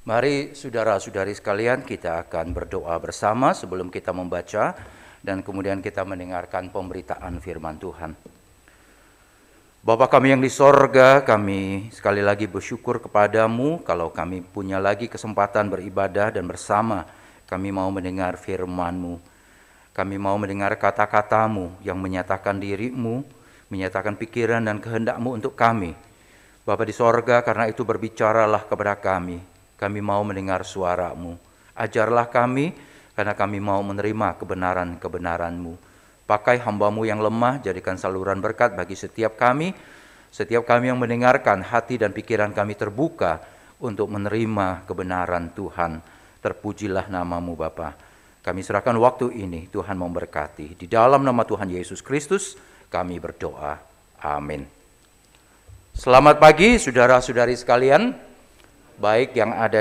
Mari saudara-saudari sekalian, kita akan berdoa bersama sebelum kita membaca dan kemudian kita mendengarkan pemberitaan firman Tuhan. Bapa kami yang di sorga, kami sekali lagi bersyukur kepadamu kalau kami punya lagi kesempatan beribadah dan bersama kami mau mendengar firman-Mu. Kami mau mendengar kata-katamu yang menyatakan dirimu, menyatakan pikiran dan kehendak-Mu untuk kami. Bapa di sorga, karena itu berbicaralah kepada kami. Kami mau mendengar suara-Mu. Ajarlah kami, karena kami mau menerima kebenaran-kebenaran-Mu. Pakai hamba-Mu yang lemah, jadikan saluran berkat bagi setiap kami yang mendengarkan, hati dan pikiran kami terbuka untuk menerima kebenaran Tuhan. Terpujilah nama-Mu Bapa. Kami serahkan waktu ini, Tuhan memberkati. Di dalam nama Tuhan Yesus Kristus, kami berdoa. Amin. Selamat pagi saudara-saudari sekalian. Baik yang ada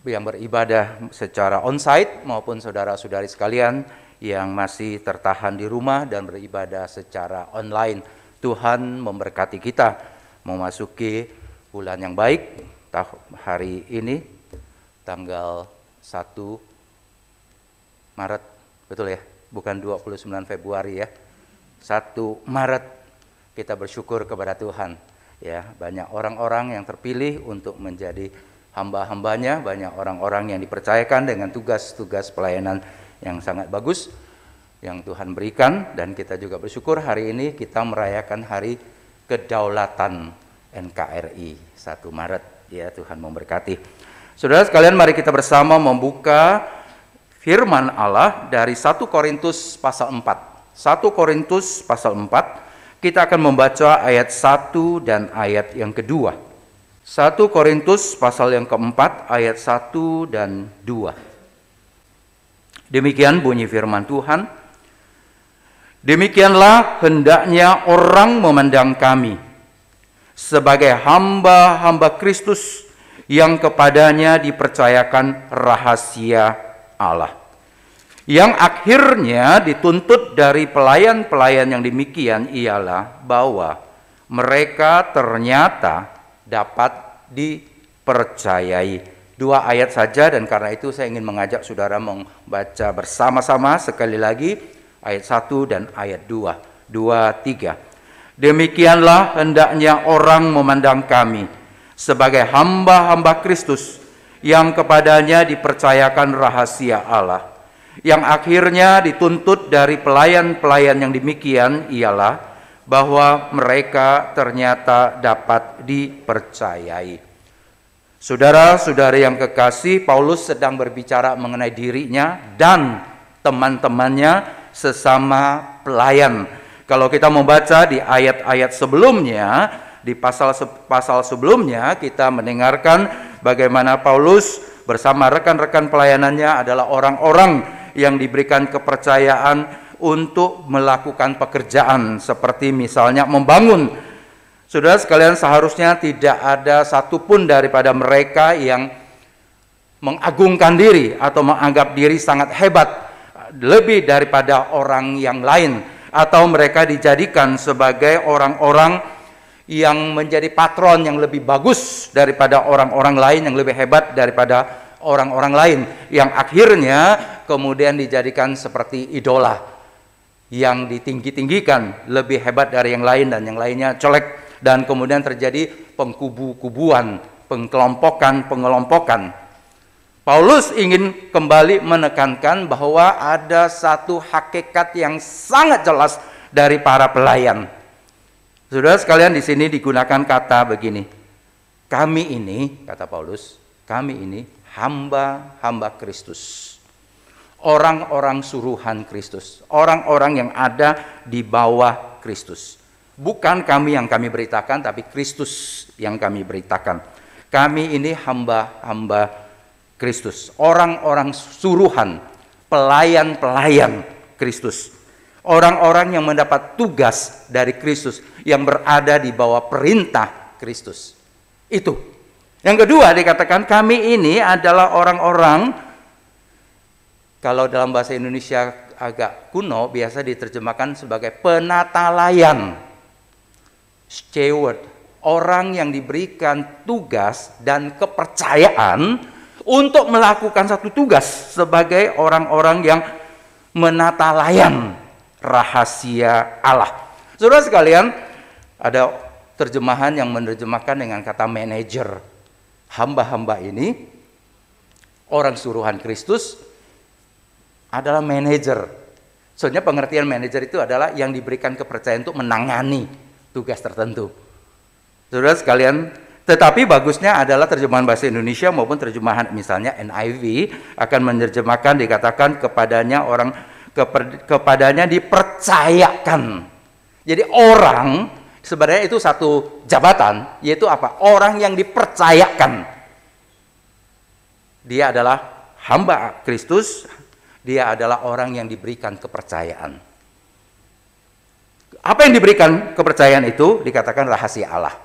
yang beribadah secara onsite maupun saudara-saudari sekalian yang masih tertahan di rumah dan beribadah secara online. Tuhan memberkati kita memasuki bulan yang baik. Hari ini tanggal 1 Maret, betul ya? Bukan 29 Februari ya. 1 Maret kita bersyukur kepada Tuhan. Ya, banyak orang-orang yang terpilih untuk menjadi hamba-hambanya, banyak orang-orang yang dipercayakan dengan tugas-tugas pelayanan yang sangat bagus yang Tuhan berikan, dan kita juga bersyukur hari ini kita merayakan hari kedaulatan NKRI 1 Maret. Ya, Tuhan memberkati. Saudara sekalian, mari kita bersama membuka firman Allah dari 1 Korintus pasal 4. 1 Korintus pasal 4. Kita akan membaca ayat 1 dan ayat yang kedua. 1 Korintus pasal yang keempat, ayat 1 dan 2. Demikian bunyi firman Tuhan. Demikianlah hendaknya orang memandang kami sebagai hamba-hamba Kristus yang kepadanya dipercayakan rahasia Allah. Yang akhirnya dituntut dari pelayan-pelayan yang demikian ialah bahwa mereka ternyata dapat dipercayai. 2 ayat saja, dan karena itu saya ingin mengajak saudara membaca bersama-sama sekali lagi ayat 1 dan ayat 2. 2, 3. Demikianlah hendaknya orang memandang kami sebagai hamba-hamba Kristus yang kepadanya dipercayakan rahasia Allah. Yang akhirnya dituntut dari pelayan-pelayan yang demikian ialah bahwa mereka ternyata dapat dipercayai. Saudara-saudari yang kekasih, Paulus sedang berbicara mengenai dirinya dan teman-temannya sesama pelayan. Kalau kita membaca di ayat-ayat sebelumnya, di pasal sebelumnya kita mendengarkan bagaimana Paulus bersama rekan-rekan pelayanannya adalah orang-orang yang diberikan kepercayaan untuk melakukan pekerjaan seperti misalnya membangun. Saudara sekalian, seharusnya tidak ada satupun daripada mereka yang mengagungkan diri atau menganggap diri sangat hebat lebih daripada orang yang lain, atau mereka dijadikan sebagai orang-orang yang menjadi patron yang lebih bagus daripada orang-orang lain, yang lebih hebat daripada orang-orang lain, yang akhirnya kemudian dijadikan seperti idola yang ditinggi-tinggikan, lebih hebat dari yang lain dan yang lainnya colek, dan kemudian terjadi pengkubu-kubuan, pengelompokan. Paulus ingin kembali menekankan bahwa ada satu hakikat yang sangat jelas dari para pelayan. Saudara sekalian, di sini digunakan kata begini. Kami ini, kata Paulus, kami ini hamba-hamba Kristus. Orang-orang suruhan Kristus. Orang-orang yang ada di bawah Kristus. Bukan kami yang kami beritakan, tapi Kristus yang kami beritakan. Kami ini hamba-hamba Kristus. Orang-orang suruhan, pelayan-pelayan Kristus. Orang-orang yang mendapat tugas dari Kristus, yang berada di bawah perintah Kristus. Itu. Yang kedua dikatakan kami ini adalah orang-orang, kalau dalam bahasa Indonesia agak kuno biasa diterjemahkan sebagai penata layan, steward orang yang diberikan tugas dan kepercayaan untuk melakukan satu tugas sebagai orang-orang yang menata layan rahasia Allah. Saudara sekalian, ada terjemahan yang menerjemahkan dengan kata manajer. Hamba-hamba ini, orang suruhan Kristus, adalah manajer. Soalnya pengertian manajer itu adalah yang diberikan kepercayaan untuk menangani tugas tertentu. Saudara sekalian, tetapi bagusnya adalah terjemahan bahasa Indonesia maupun terjemahan misalnya NIV akan menerjemahkan, dikatakan kepadanya dipercayakan. Jadi orang sebenarnya itu satu jabatan, yaitu apa? Orang yang dipercayakan. Dia adalah hamba Kristus, dia adalah orang yang diberikan kepercayaan. Apa yang diberikan kepercayaan itu dikatakan rahasia Allah.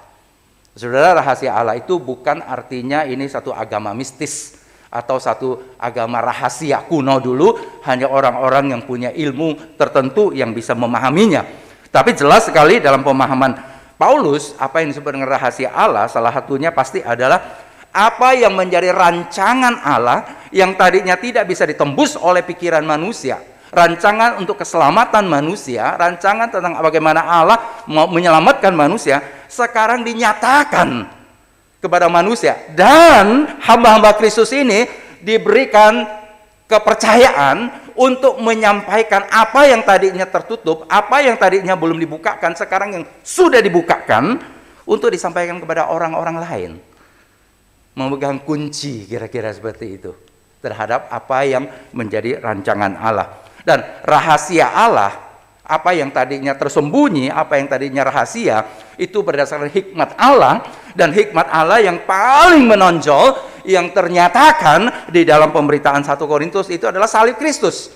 Saudara, rahasia Allah itu bukan artinya ini satu agama mistis atau satu agama rahasia kuno dulu, hanya orang-orang yang punya ilmu tertentu yang bisa memahaminya. Tapi jelas sekali dalam pemahaman Paulus, apa yang disebut dengan rahasia Allah, salah satunya pasti adalah apa yang menjadi rancangan Allah yang tadinya tidak bisa ditembus oleh pikiran manusia. Rancangan untuk keselamatan manusia, rancangan tentang bagaimana Allah mau menyelamatkan manusia, sekarang dinyatakan kepada manusia. Dan hamba-hamba Kristus ini diberikan kepercayaan untuk menyampaikan apa yang tadinya tertutup, apa yang tadinya belum dibukakan, sekarang yang sudah dibukakan untuk disampaikan kepada orang-orang lain. Memegang kunci kira-kira seperti itu terhadap apa yang menjadi rancangan Allah. Dan rahasia Allah, apa yang tadinya tersembunyi, apa yang tadinya rahasia, itu berdasarkan hikmat Allah, dan hikmat Allah yang paling menonjol yang ternyatakan di dalam pemberitaan 1 Korintus itu adalah salib Kristus.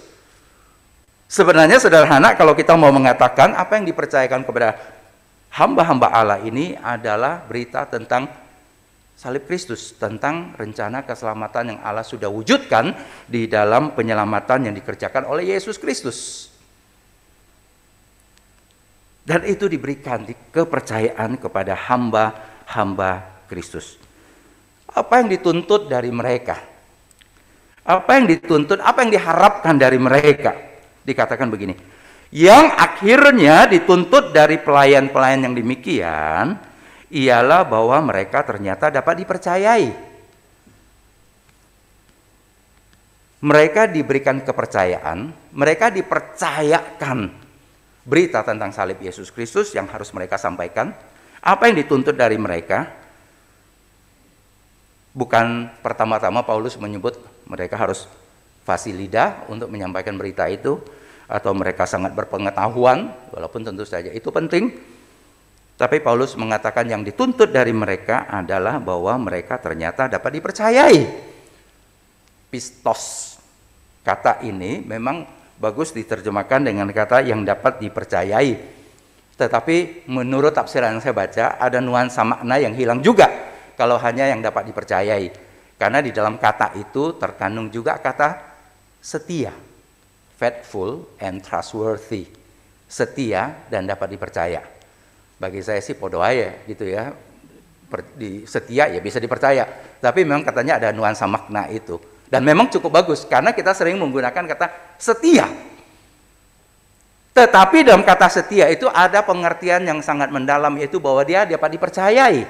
Sebenarnya sederhana kalau kita mau mengatakan apa yang dipercayakan kepada hamba-hamba Allah ini adalah berita tentang salib Kristus, tentang rencana keselamatan yang Allah sudah wujudkan di dalam penyelamatan yang dikerjakan oleh Yesus Kristus. Dan itu diberikan kepercayaan kepada hamba-hamba Kristus. Apa yang dituntut dari mereka? Apa yang dituntut, apa yang diharapkan dari mereka? Dikatakan begini, yang akhirnya dituntut dari pelayan-pelayan yang demikian ialah bahwa mereka ternyata dapat dipercayai. Mereka diberikan kepercayaan, mereka dipercayakan berita tentang salib Yesus Kristus yang harus mereka sampaikan. Apa yang dituntut dari mereka? Bukan pertama-tama Paulus menyebut mereka harus fasih lidah untuk menyampaikan berita itu, atau mereka sangat berpengetahuan, walaupun tentu saja itu penting. Tapi Paulus mengatakan yang dituntut dari mereka adalah bahwa mereka ternyata dapat dipercayai. Pistos, kata ini memang bagus diterjemahkan dengan kata yang dapat dipercayai. Tetapi menurut tafsiran yang saya baca, ada nuansa makna yang hilang juga kalau hanya yang dapat dipercayai. Karena di dalam kata itu terkandung juga kata setia, faithful and trustworthy, setia dan dapat dipercaya. Bagi saya sih podo aja gitu ya, setia ya bisa dipercaya, tapi memang katanya ada nuansa makna itu, dan memang cukup bagus karena kita sering menggunakan kata setia. Tetapi dalam kata setia itu ada pengertian yang sangat mendalam, yaitu bahwa dia dapat dipercayai,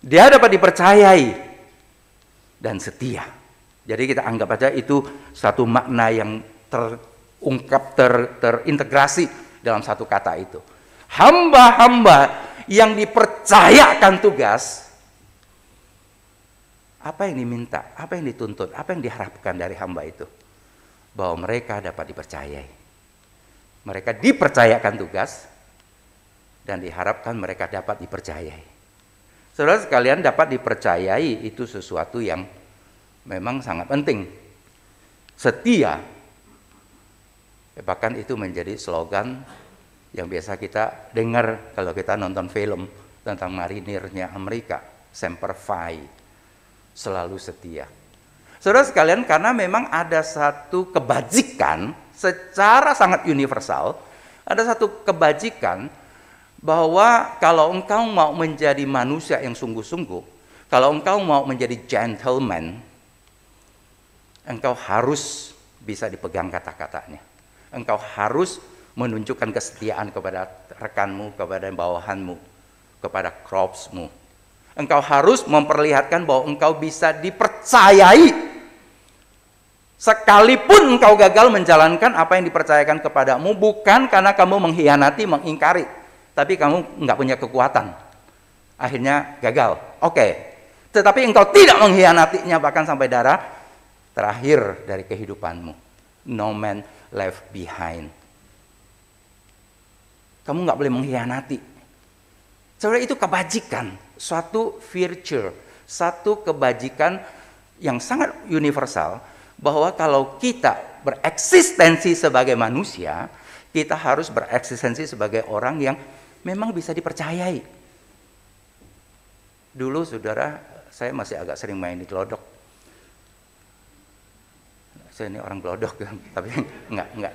dia dapat dipercayai dan setia. Jadi kita anggap aja itu satu makna yang terungkap, terintegrasi dalam satu kata itu. Hamba-hamba yang dipercayakan tugas, apa yang diminta, apa yang dituntut, apa yang diharapkan dari hamba itu? Bahwa mereka dapat dipercayai. Mereka dipercayakan tugas dan diharapkan mereka dapat dipercayai. Saudara sekalian, dapat dipercayai itu sesuatu yang memang sangat penting. Setia, bahkan itu menjadi slogan yang biasa kita dengar kalau kita nonton film tentang marinirnya Amerika, Semper Fi, selalu setia. Saudara sekalian, karena memang ada satu kebajikan secara sangat universal, ada satu kebajikan bahwa kalau engkau mau menjadi manusia yang sungguh-sungguh, kalau engkau mau menjadi gentleman, engkau harus bisa dipegang kata-katanya. Engkau harus menunjukkan kesetiaan kepada rekanmu, kepada bawahanmu, kepada kropsmu. Engkau harus memperlihatkan bahwa engkau bisa dipercayai. Sekalipun engkau gagal menjalankan apa yang dipercayakan kepadamu, bukan karena kamu mengkhianati, mengingkari, tapi kamu nggak punya kekuatan. Akhirnya gagal. Oke. Tetapi engkau tidak mengkhianatinya bahkan sampai darah terakhir dari kehidupanmu. No man left behind. Kamu nggak boleh mengkhianati. Saudara, itu kebajikan, suatu virtue, satu kebajikan yang sangat universal, bahwa kalau kita bereksistensi sebagai manusia, kita harus bereksistensi sebagai orang yang memang bisa dipercayai. Dulu saudara, saya masih agak sering main di Glodok. Saya ini orang Glodok, tapi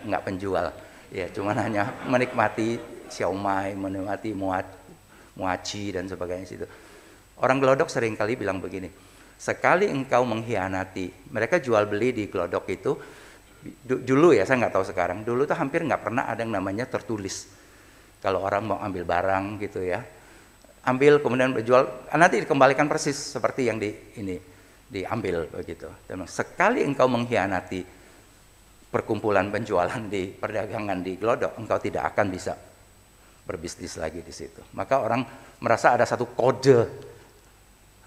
nggak penjual. Ya, cuman hanya menikmati siomay, menikmati muaci dan sebagainya situ. Orang Glodok sering kali bilang begini, sekali engkau mengkhianati, mereka jual beli di Glodok itu, dulu ya, saya nggak tahu sekarang, dulu tuh hampir nggak pernah ada yang namanya tertulis. Kalau orang mau ambil barang gitu ya, ambil kemudian berjual, nanti dikembalikan persis seperti yang diambil begitu. Dan sekali engkau mengkhianati perkumpulan penjualan di perdagangan di Glodok, engkau tidak akan bisa berbisnis lagi di situ. Maka orang merasa ada satu kode,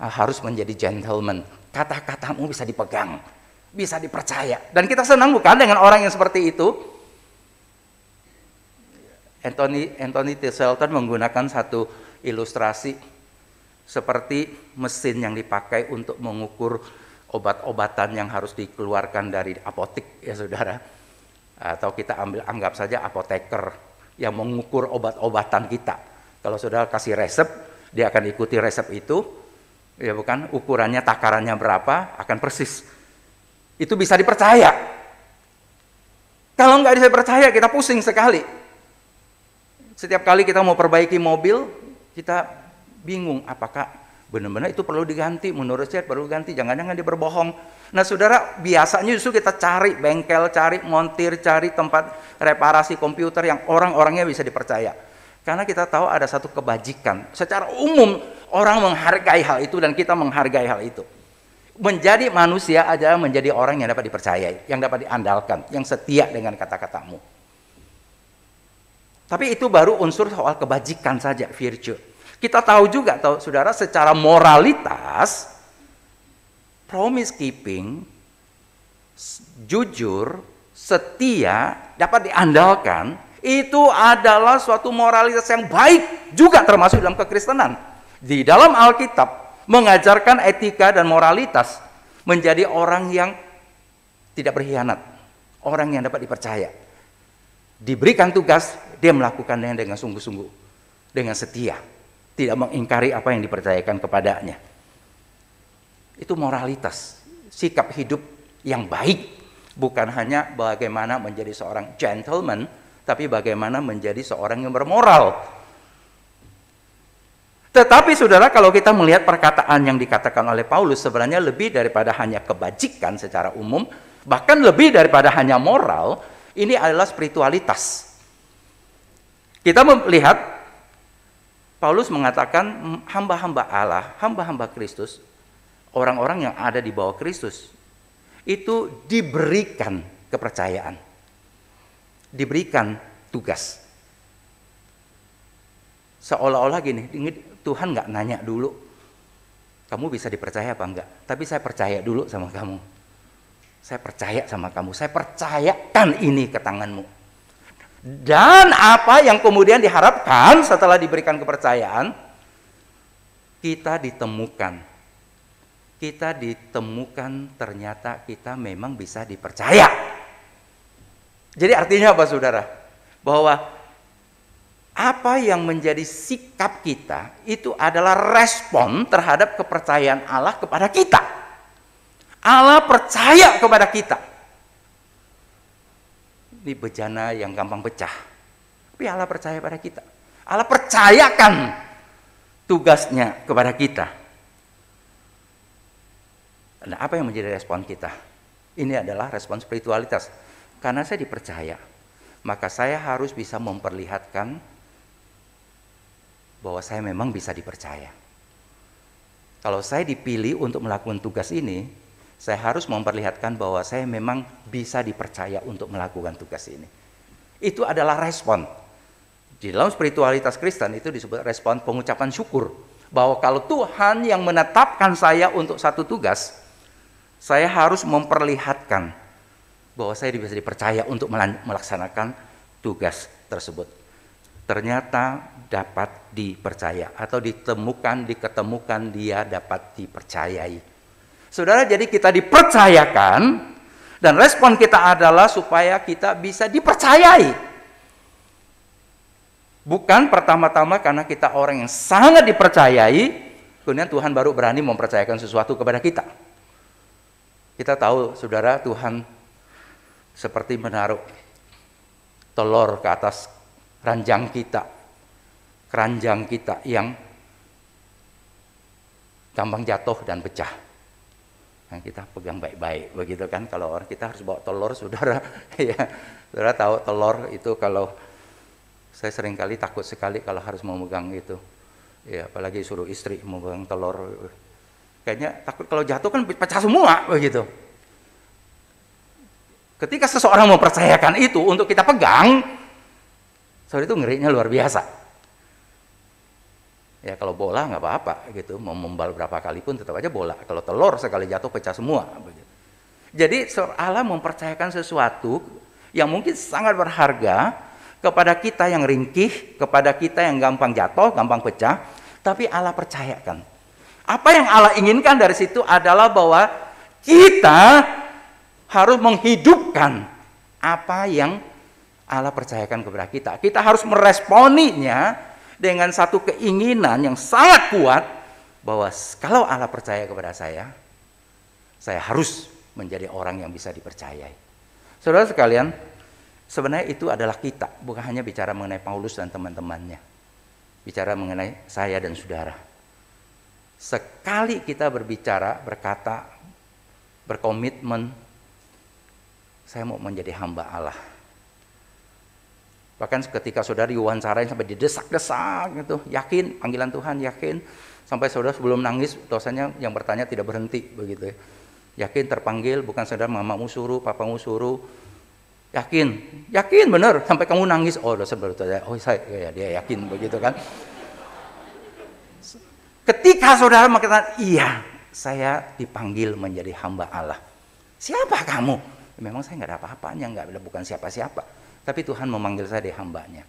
harus menjadi gentleman. Kata-katamu bisa dipegang, bisa dipercaya. Dan kita senang bukan dengan orang yang seperti itu? Anthony T. Shelton menggunakan satu ilustrasi seperti mesin yang dipakai untuk mengukur obat-obatan yang harus dikeluarkan dari apotek, ya saudara. Atau kita anggap saja apoteker yang mengukur obat-obatan kita. Kalau saudara kasih resep, dia akan ikuti resep itu, ya bukan, ukurannya, takarannya berapa, akan persis. Itu bisa dipercaya. Kalau nggak bisa dipercaya, kita pusing sekali. Setiap kali kita mau perbaiki mobil, kita bingung apakah benar-benar itu perlu diganti. Menurut saya perlu ganti, jangan-jangan dia berbohong. Nah saudara, biasanya justru kita cari bengkel, cari montir, cari tempat reparasi komputer yang orang-orangnya bisa dipercaya. Karena kita tahu ada satu kebajikan. Secara umum orang menghargai hal itu dan kita menghargai hal itu. Menjadi manusia adalah menjadi orang yang dapat dipercayai, yang dapat diandalkan, yang setia dengan kata-katamu. Tapi itu baru unsur soal kebajikan saja, virtue. Kita tahu juga, saudara, secara moralitas, promise keeping, jujur, setia, dapat diandalkan, itu adalah suatu moralitas yang baik juga termasuk dalam kekristenan. Di dalam Alkitab mengajarkan etika dan moralitas menjadi orang yang tidak berkhianat, orang yang dapat dipercaya. Diberikan tugas, dia melakukannya dengan sungguh-sungguh, dengan setia, tidak mengingkari apa yang dipercayakan kepadanya. Itu moralitas, sikap hidup yang baik, bukan hanya bagaimana menjadi seorang gentleman, tapi bagaimana menjadi seorang yang bermoral. Tetapi saudara, kalau kita melihat perkataan yang dikatakan oleh Paulus, sebenarnya lebih daripada hanya kebajikan secara umum, bahkan lebih daripada hanya moral, ini adalah spiritualitas. Kita melihat Paulus mengatakan hamba-hamba Allah, hamba-hamba Kristus, orang-orang yang ada di bawah Kristus, itu diberikan kepercayaan, diberikan tugas. Seolah-olah gini, Tuhan nggak nanya dulu, kamu bisa dipercaya apa enggak? Tapi saya percaya dulu sama kamu. Saya percaya sama kamu, saya percayakan ini ke tanganmu. Dan apa yang kemudian diharapkan setelah diberikan kepercayaan, kita ditemukan ternyata kita memang bisa dipercaya. Jadi artinya apa saudara? Bahwa apa yang menjadi sikap kita itu adalah respon terhadap kepercayaan Allah kepada kita. Allah percaya kepada kita. Ini bejana yang gampang pecah, tapi Allah percaya pada kita. Allah percayakan tugasnya kepada kita. Nah, apa yang menjadi respon kita? Ini adalah respon spiritualitas. Karena saya dipercaya, maka saya harus bisa memperlihatkan bahwa saya memang bisa dipercaya. Kalau saya dipilih untuk melakukan tugas ini, saya harus memperlihatkan bahwa saya memang bisa dipercaya untuk melakukan tugas ini. Itu adalah respon. Di dalam spiritualitas Kristen itu disebut respon pengucapan syukur. Bahwa kalau Tuhan yang menetapkan saya untuk satu tugas, saya harus memperlihatkan bahwa saya bisa dipercaya untuk melaksanakan tugas tersebut. Ternyata dapat dipercaya atau diketemukan dia dapat dipercayai. Saudara, jadi kita dipercayakan dan respon kita adalah supaya kita bisa dipercayai. Bukan pertama-tama karena kita orang yang sangat dipercayai, kemudian Tuhan baru berani mempercayakan sesuatu kepada kita. Kita tahu, saudara, Tuhan seperti menaruh telur ke atas keranjang kita yang gampang jatuh dan pecah. Nah, kita pegang baik-baik, begitu kan? Kalau orang kita harus bawa telur, saudara, ya, saudara tahu telur itu kalau saya seringkali takut sekali kalau harus memegang itu, ya, apalagi suruh istri memegang telur, kayaknya takut kalau jatuh kan pecah semua, begitu. Ketika seseorang mempercayakan itu untuk kita pegang, saudara, itu ngerinya luar biasa. Ya, kalau bola nggak apa-apa gitu, mau membal berapa kali pun tetap aja bola. Kalau telur sekali jatuh pecah semua. Begitu. Jadi Allah mempercayakan sesuatu yang mungkin sangat berharga kepada kita yang ringkih, kepada kita yang gampang jatuh, gampang pecah, tapi Allah percayakan. Apa yang Allah inginkan dari situ adalah bahwa kita harus menghidupkan apa yang Allah percayakan kepada kita. Kita harus meresponinya dengan satu keinginan yang sangat kuat bahwa kalau Allah percaya kepada saya harus menjadi orang yang bisa dipercayai. Saudara sekalian, sebenarnya itu adalah kita, bukan hanya bicara mengenai Paulus dan teman-temannya. Bicara mengenai saya dan saudara. Sekali kita berbicara, berkata, berkomitmen, saya mau menjadi hamba Allah. Bahkan ketika saudara diwawancarain sampai didesak-desak gitu, yakin panggilan Tuhan, yakin. Sampai saudara sebelum nangis, dosanya yang bertanya tidak berhenti begitu ya. Yakin terpanggil, bukan saudara mamamu suruh, papamu suruh. Yakin benar, sampai kamu nangis. Oh, dosa bertanya, oh saya ya, dia yakin begitu kan. Ketika saudara mengatakan, iya, saya dipanggil menjadi hamba Allah. Siapa kamu? Memang saya nggak ada apa-apanya, bukan siapa-siapa. Tapi Tuhan memanggil saya di hambanya.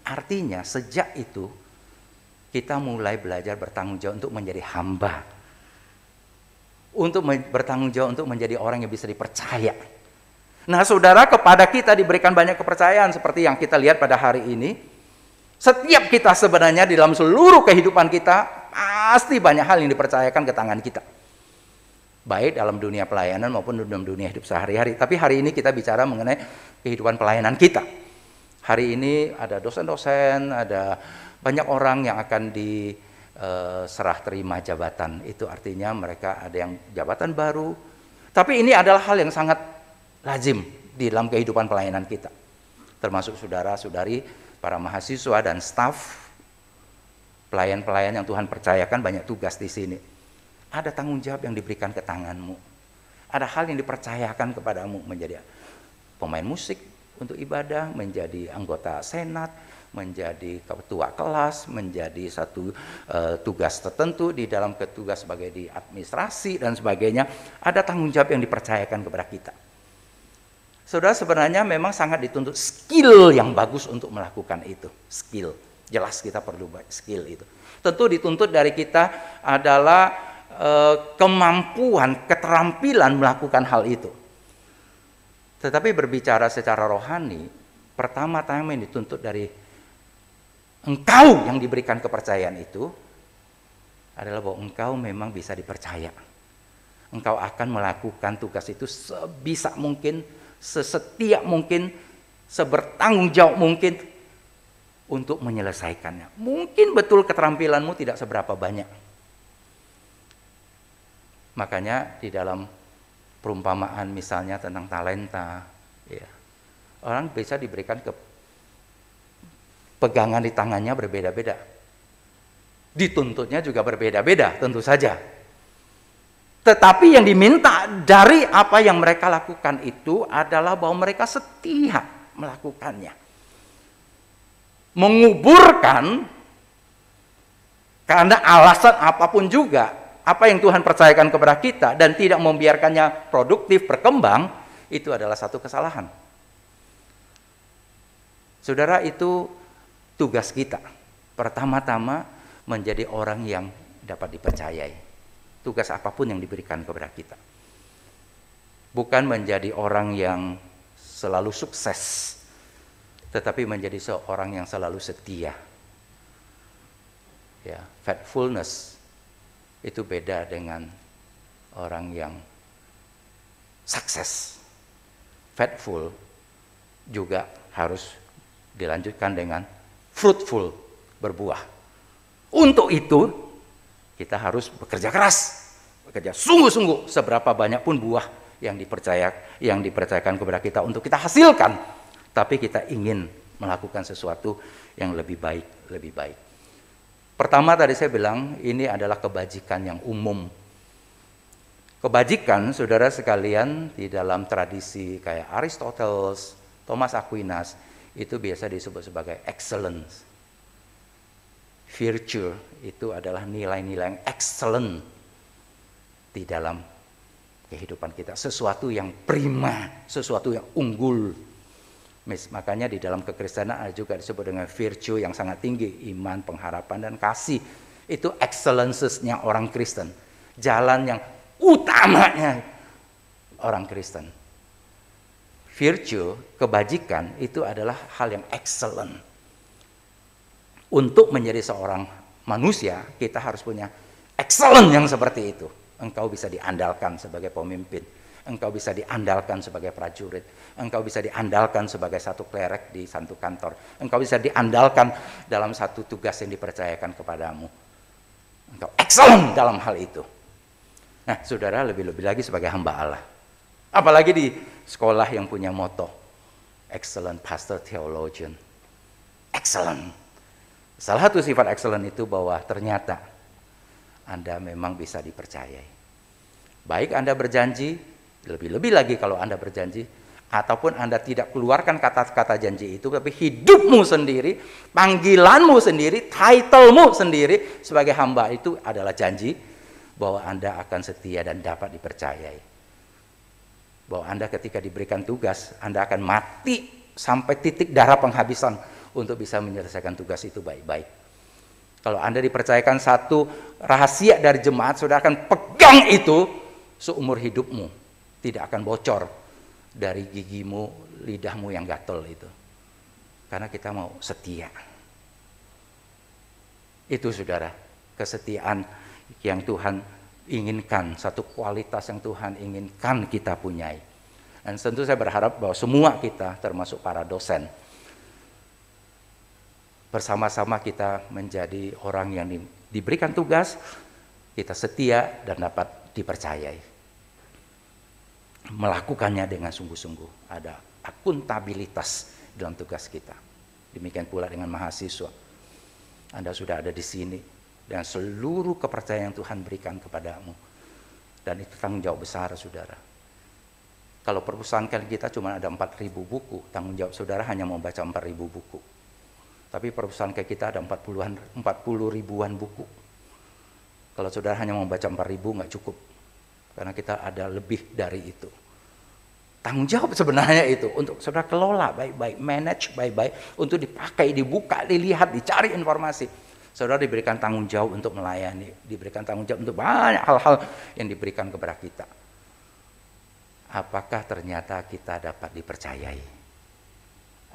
Artinya sejak itu kita mulai belajar bertanggung jawab untuk menjadi hamba. Untuk bertanggung jawab untuk menjadi orang yang bisa dipercaya. Nah, saudara, kepada kita diberikan banyak kepercayaan seperti yang kita lihat pada hari ini. Setiap kita sebenarnya di dalam seluruh kehidupan kita pasti banyak hal yang dipercayakan ke tangan kita. Baik dalam dunia pelayanan maupun dalam dunia hidup sehari-hari. Tapi hari ini kita bicara mengenai kehidupan pelayanan kita. Hari ini ada dosen-dosen, ada banyak orang yang akan diserah terima jabatan. Itu artinya mereka ada yang jabatan baru. Tapi ini adalah hal yang sangat lazim di dalam kehidupan pelayanan kita. Termasuk saudara-saudari, para mahasiswa dan staf, pelayan-pelayan yang Tuhan percayakan banyak tugas di sini. Ada tanggung jawab yang diberikan ke tanganmu. Ada hal yang dipercayakan kepadamu menjadi pemain musik untuk ibadah, menjadi anggota senat, menjadi ketua kelas, menjadi satu tugas tertentu di dalam tugas sebagai di administrasi dan sebagainya. Ada tanggung jawab yang dipercayakan kepada kita. Saudara, sebenarnya memang sangat dituntut skill yang bagus untuk melakukan itu. Skill, jelas kita perlu skill itu. Tentu dituntut dari kita adalah kemampuan, keterampilan melakukan hal itu. Tetapi berbicara secara rohani, pertama-tama yang dituntut dari engkau yang diberikan kepercayaan itu adalah bahwa engkau memang bisa dipercaya. Engkau akan melakukan tugas itu sebisa mungkin, sesetia mungkin, sebertanggung jawab mungkin, untuk menyelesaikannya. Mungkin betul keterampilanmu tidak seberapa banyak. Makanya di dalam perumpamaan misalnya tentang talenta, ya, orang bisa diberikan pegangan di tangannya berbeda-beda. Dituntutnya juga berbeda-beda tentu saja. Tetapi yang diminta dari apa yang mereka lakukan itu adalah bahwa mereka setia melakukannya. Menguburkan karena alasan apapun juga apa yang Tuhan percayakan kepada kita dan tidak membiarkannya produktif berkembang, itu adalah satu kesalahan. Saudara, itu tugas kita. Pertama-tama menjadi orang yang dapat dipercayai. Tugas apapun yang diberikan kepada kita. Bukan menjadi orang yang selalu sukses, tetapi menjadi seorang yang selalu setia. Ya, faithfulness itu beda dengan orang yang sukses. Faithful juga harus dilanjutkan dengan fruitful, berbuah. Untuk itu kita harus bekerja keras, bekerja sungguh-sungguh, seberapa banyak pun buah yang dipercayakan kepada kita untuk kita hasilkan. Tapi kita ingin melakukan sesuatu yang lebih baik, lebih baik. Pertama tadi saya bilang ini adalah kebajikan yang umum. Kebajikan, saudara sekalian, di dalam tradisi kayak Aristoteles, Thomas Aquinas, itu biasa disebut sebagai excellence. Virtue itu adalah nilai-nilai yang excellent di dalam kehidupan kita. Sesuatu yang prima, sesuatu yang unggul. Makanya di dalam kekristenan ada juga disebut dengan virtue yang sangat tinggi. Iman, pengharapan, dan kasih. Itu excellences-nya orang Kristen. Jalan yang utamanya orang Kristen. Virtue, kebajikan, itu adalah hal yang excellent. Untuk menjadi seorang manusia, kita harus punya excellent yang seperti itu. Engkau bisa diandalkan sebagai pemimpin. Engkau bisa diandalkan sebagai prajurit. Engkau bisa diandalkan sebagai satu klerek di satu kantor. Engkau bisa diandalkan dalam satu tugas yang dipercayakan kepadamu. Engkau excellent dalam hal itu. Nah, saudara, lebih-lebih lagi sebagai hamba Allah. Apalagi di sekolah yang punya moto excellent pastor theologian. Excellent. Salah satu sifat excellent itu bahwa ternyata Anda memang bisa dipercayai. Baik Anda berjanji, lebih-lebih lagi kalau Anda berjanji, ataupun Anda tidak keluarkan kata-kata janji itu, tapi hidupmu sendiri, panggilanmu sendiri, titlemu sendiri sebagai hamba itu adalah janji bahwa Anda akan setia dan dapat dipercayai. Bahwa Anda ketika diberikan tugas, Anda akan mati sampai titik darah penghabisan untuk bisa menyelesaikan tugas itu baik-baik. Kalau Anda dipercayakan satu rahasia dari jemaat, saudara akan pegang itu seumur hidupmu. Tidak akan bocor dari gigimu, lidahmu yang gatel itu. Karena kita mau setia. Itu saudara, kesetiaan yang Tuhan inginkan, satu kualitas yang Tuhan inginkan kita punyai. Dan tentu saya berharap bahwa semua kita, termasuk para dosen, bersama-sama kita menjadi orang yang diberikan tugas, kita setia dan dapat dipercayai. Melakukannya dengan sungguh-sungguh. Ada akuntabilitas dalam tugas kita. Demikian pula dengan mahasiswa. Anda sudah ada di sini dengan seluruh kepercayaan yang Tuhan berikan kepadamu. Dan itu tanggung jawab besar, saudara. Kalau perusahaan kita cuma ada 4.000 buku, tanggung jawab saudara hanya membaca 4.000 buku. Tapi perusahaan kayak kita ada 40 ribuan buku. Kalau saudara hanya membaca 4.000 nggak cukup. Karena kita ada lebih dari itu. Tanggung jawab sebenarnya itu untuk saudara kelola baik-baik, manage baik-baik, untuk dipakai, dibuka, dilihat, dicari informasi. Saudara diberikan tanggung jawab untuk melayani, diberikan tanggung jawab untuk banyak hal-hal yang diberikan kepada kita. Apakah ternyata kita dapat dipercayai?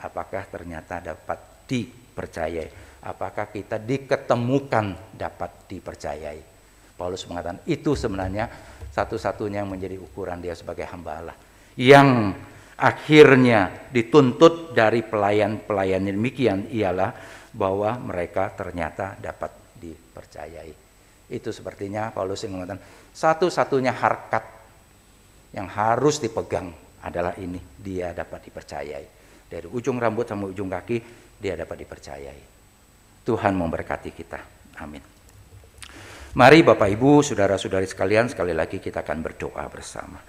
Apakah ternyata dapat dipercayai? Apakah kita diketemukan dapat dipercayai? Paulus mengatakan itu sebenarnya satu-satunya yang menjadi ukuran dia sebagai hamba Allah. Yang akhirnya dituntut dari pelayan-pelayan demikian ialah bahwa mereka ternyata dapat dipercayai. Itu sepertinya Paulus yang mengatakan satu-satunya harkat yang harus dipegang adalah ini, dia dapat dipercayai. Dari ujung rambut sampai ujung kaki dia dapat dipercayai. Tuhan memberkati kita. Amin. Mari Bapak Ibu, saudara-saudari sekalian, sekali lagi kita akan berdoa bersama.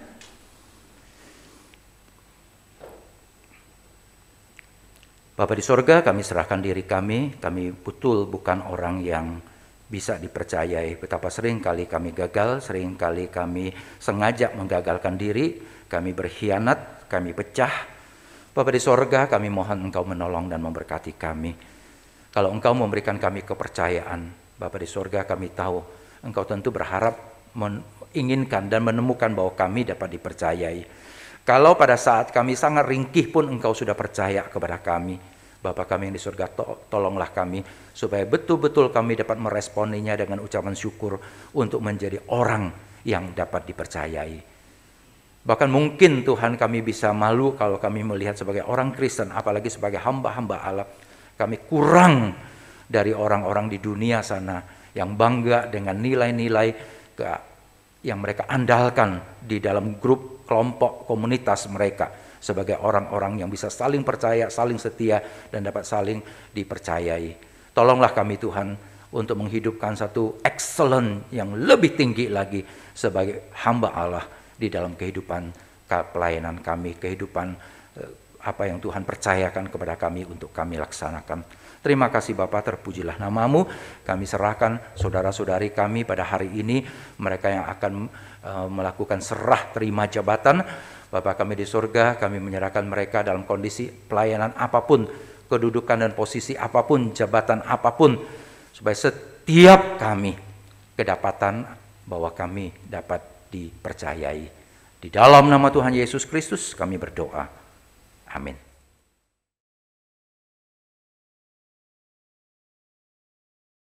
Bapa di sorga, kami serahkan diri kami betul bukan orang yang bisa dipercayai. Betapa sering kali kami gagal, sering kali kami sengaja menggagalkan diri, kami berkhianat, kami pecah. Bapa di sorga, kami mohon Engkau menolong dan memberkati kami. Kalau Engkau memberikan kami kepercayaan, Bapa di sorga, kami tahu Engkau tentu berharap, menginginkan dan menemukan bahwa kami dapat dipercayai. Kalau pada saat kami sangat ringkih pun Engkau sudah percaya kepada kami, Bapa kami yang di surga, tolonglah kami supaya betul-betul kami dapat meresponinya dengan ucapan syukur untuk menjadi orang yang dapat dipercayai. Bahkan mungkin Tuhan kami bisa malu kalau kami melihat sebagai orang Kristen, apalagi sebagai hamba-hamba Allah, kami kurang dari orang-orang di dunia sana yang bangga dengan nilai-nilai yang mereka andalkan di dalam grup, kelompok, komunitas mereka sebagai orang-orang yang bisa saling percaya, saling setia, dan dapat saling dipercayai. Tolonglah kami Tuhan untuk menghidupkan satu excellent yang lebih tinggi lagi sebagai hamba Allah di dalam kehidupan pelayanan kami, kehidupan apa yang Tuhan percayakan kepada kami untuk kami laksanakan. Terima kasih Bapa, terpujilah namamu. Kami serahkan saudara-saudari kami pada hari ini, mereka yang akan melakukan serah terima jabatan. Bapa kami di surga, kami menyerahkan mereka dalam kondisi pelayanan apapun, kedudukan dan posisi apapun, jabatan apapun, supaya setiap kami kedapatan bahwa kami dapat dipercayai. Di dalam nama Tuhan Yesus Kristus kami berdoa. Amin.